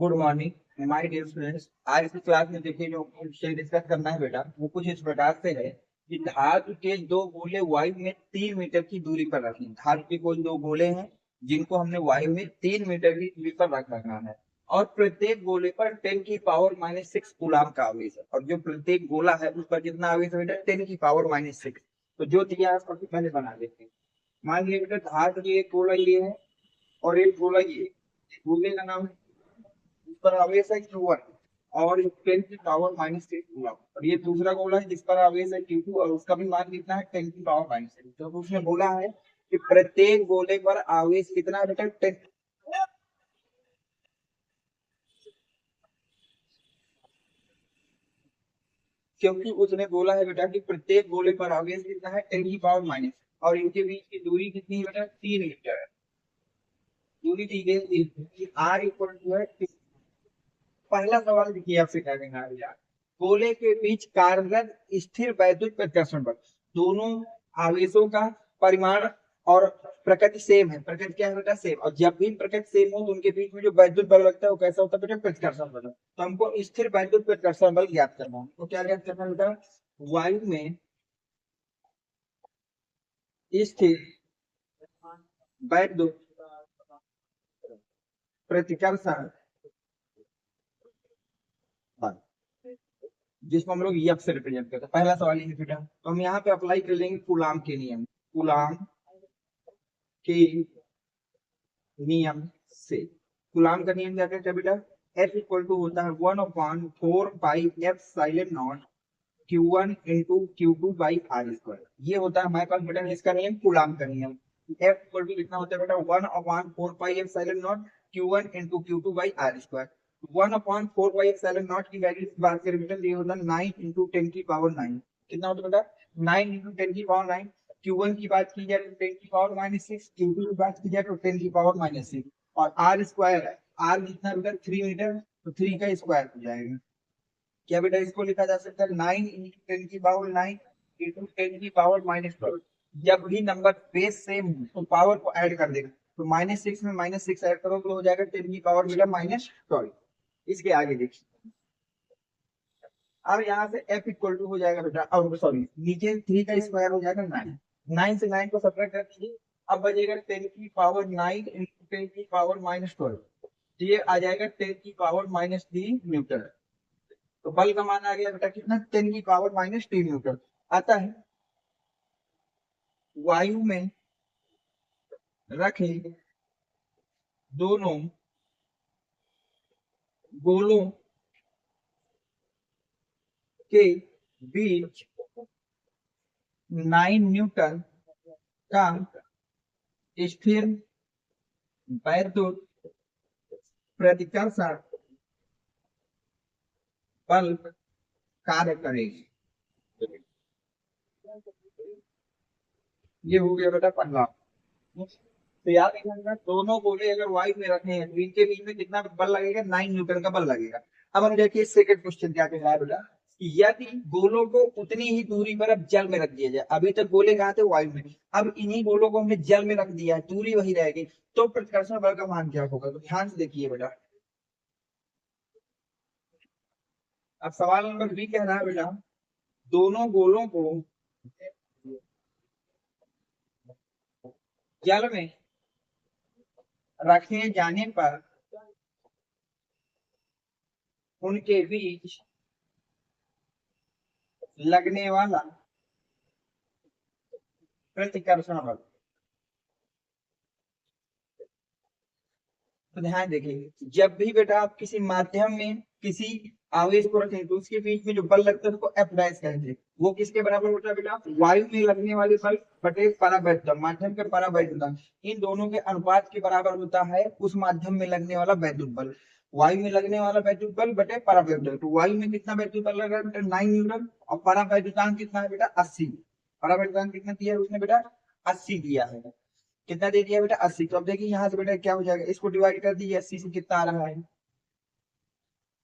Good morning my dear students. आज की class में देखिए जो विषय डिस्कस करना है बेटा वो कुछ इस प्रकार से है कि धातु के दो गोले वायु में 3 मीटर की दूरी पर रखें। धातु के कोई दो गोले हैं जिनको हमने वायु में 3 मीटर की दूरी पर रखना है और प्रत्येक गोले पर 10⁻⁻6 कूलाम का आवेश है। और जो प्रत्येक गोला है उस पर कितना आवेश है बेटा? 10⁻⁻6। तो जो दिया है सबसे पहले बना देते हैं। मान लीजिए बेटा धातु की एक गोला ये है और एक गोला ये है। गोले का नाम है, इस पर आवेश है Q1 और 10⁻⁻6 कूलम। और ये दूसरा गोला है जिस पर आवेश है Q2 और उसका भी मान कितना है 10⁻⁻6। तो उसने बोला है कि प्रत्येक गोले पर आवेश कितना है बेटा? 10। क्योंकि उसने बोला है बेटा कि प्रत्येक गोले पर आवेश कितना है 10⁻⁻, और इनके बीच की दूरी कितनी है बेटा? 3 मीटर है। दूरी दी गई R इक्वल टू है। पहला सवाल देखिए आपसे क्या कहना है यार, गोले के बीच कार्यरत स्थिर वैद्युत प्रतिकर्षण बल। दोनों आवेशों का परिमाण और प्रकृति सेम है। प्रकृति क्या है बेटा? सेम। और जब भी प्रकृति सेम हो तो उनके बीच में जो वैद्युत बल लगता है वो कैसा होता है बेटा? प्रतिकर्षण बल। तो हमको स्थिर वैद्युत प्रतिकर्षण बल ज्ञात करना है। तो क्या ज्ञात करना है बेटा? वायु में स्थिर वैद्युत प्रतिकर्षण बल जिसको हम लोग यफ से रिप्रेजेंट करते हैं। पहला सवाल ये है बेटा, तो हम यहाँ पे अप्लाई कर लेंगे कूलाम के नियम। कूलाम के नियम से कूलाम का नियम क्या कहता है बेटा? F इक्वल टू होता है 1/4π/ε0 Q1 into Q2 by are square. ये होता है हमारे पास बेटा इसका नियम, कूलाम का नियम। F इक्वल टू कितना होता है बेटा? 1/4πε0 Q1 into Q2 by are square. 1/4πε0 की वैल्यू की बात करें बेटा, ये होता है 9 इंटू 10⁹। कितना होता है बेटा? 9 इंटू 10⁹। Q1 की बात की जाए तो 10⁻⁻6, Q2 की बात की जाए तो 10⁻⁻6, और आर स्क्वायर है। आर कितना बेटा? 3 मीटर, तो 3 का स्क्वायर हो जाएगा। क्या बेटा इसको लिखा जा सकता है 9 इंटू 10⁹ इंटू 10⁻⁻12। जब भी नंबर बेस सेम हो तो पावर को ऐड कर देगा। तो -6 में -6 ऐड करो तो हो जाएगा 10⁻⁻12। इसके आगे देखिए, अब यहाँ से f इक्वल टू हो जाएगा बेटा, अब सॉरी नीचे 3 का स्क्वायर हो जाएगा 9। 9 से 9 को सब्ट्रैक्ट कर दीजिए, अब बचेगा 10⁻9 इंटू 10⁻12। ये आ जाएगा 10⁻3 न्यूटन। तो बल का मान आ गया बेटा कितना? 10⁻3 न्यूटन आता है। वायु में रखे दोनों गोलों के बीच 9 न्यूटन का स्थिर वैद्युत प्रतिकर्षण बल कार्य करेगी। ये हो गया बेटा पहला। तो याद रखिएगा दोनों गोले अगर वायु में रखे हैं तो इनके बीच में कितना बल लगेगा? 9 न्यूटन का बल लगेगा। अब हम देखिए सेकंड क्वेश्चन क्या कह रहा है बेटा, यदि गोलों को उतनी ही दूरी पर अब जल में रख दिया जाए। अभी तक गोले कहाँ थे? वायु में। अब इन्हीं गोलों को हमने जल में रख दिया है, दूरी वही रहेगी, तो प्रतिकर्षण बल का मान क्या होगा? तो ध्यान से देखिए बेटा, अब सवाल नंबर बी कह रहा है बेटा, दोनों गोलों को जल में रखे जाने पर उनके बीच लगने वाला प्रतिकर्षण बल। तो ध्यान देखिए, जब भी बेटा आप किसी माध्यम में किसी आवेश को रखें तो उसके बीच में जो बल लगता है उसको एफ डैश कहते हैं। वो किसके बराबर होता है बेटा? वायु में लगने वाले बल बटे परावैद्युत, माध्यम के परावैद्युत, इन दोनों के अनुपात के बराबर होता है उस माध्यम में लगने वाला वैद्युत बल। वायु में लगने वाला वैद्युत बल बटे परावैद्युत। तो वायु में कितना वैद्युत बल लग रहा है बेटा? 9 न्यूटन। और परावैद्युतांक कितना है बेटा? 80। परावैद्युतांक कितना दिया है उसने बेटा? 80 दिया है। कितना दे दिया बेटा? 80। तो अब देखिए यहाँ से बेटा क्या हो जाएगा, इसको डिवाइड कर दीजिए 80 से, कितना आ रहा है?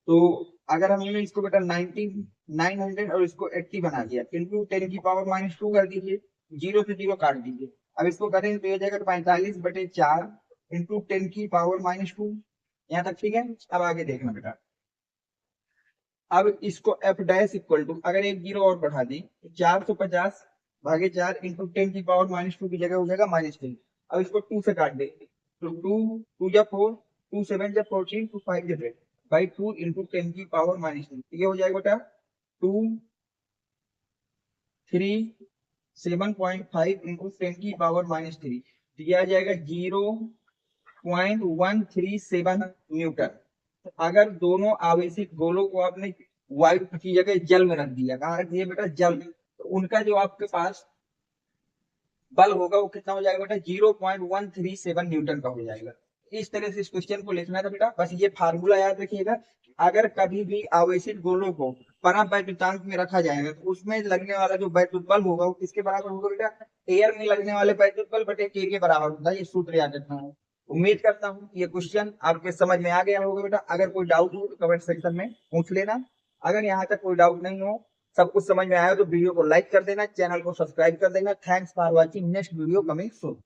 तो अगर हमने इसको बेटा 900 और इसको 80 बना दिया, इंटू 10⁻⁻2 कर दीजिए, 0 से 0 काट दीजिए। अब इसको करेंगे तो ये जाएगा 45/4 इंटू 10⁻²। यहाँ तक ठीक है। अब आगे देखना बेटा, अब इसको एफ डैश इक्वल टू, अगर एक जीरो और बढ़ा दी, 450 भागे 4 इंटू 10⁻² की जगह हो जाएगा -3। अब इसको 2 से काट दे, तो 2 2 जा 4, 2 7 जा 14, 2 5 जा 10 बाई 2 इंटू 10⁻³ ये हो जाएगा बेटा 2 3 7.5 इंटू 10⁻³ तो ये आ जाएगा 0.137 न्यूटन। अगर दोनों आवेशित गोलों को आपने वायु की जगह जल में रख दिया, कहाँ रख दिया बेटा, जल में, तो उनका जो आपके पास बल होगा वो कितना हो जाएगा बेटा, 0.137 न्यूटन का हो जाएगा। इस तरह से इस क्वेश्चन को लिखना था बेटा। बस ये फार्मूला याद रखिएगा, अगर कभी भी आवेशित गोलों को परावैद्युतांक में रखा जाएगा तो उसमें लगने वाला जो वैद्युत बल होगा वो किसके बराबर होगा बेटा, एयर में लगने वाले वैद्युत बल बटे के बराबर होता है। ये सूत्र याद रखना है। उम्मीद करता हूँ ये क्वेश्चन आपके समझ में आ गया होगा बेटा। अगर कोई डाउट हो तो कमेंट सेक्शन में पूछ लेना। अगर यहाँ तक कोई डाउट नहीं हो, सब कुछ समझ में आया तो वीडियो को लाइक कर देना, चैनल को सब्सक्राइब कर देना। Thanks for watching, next video coming soon.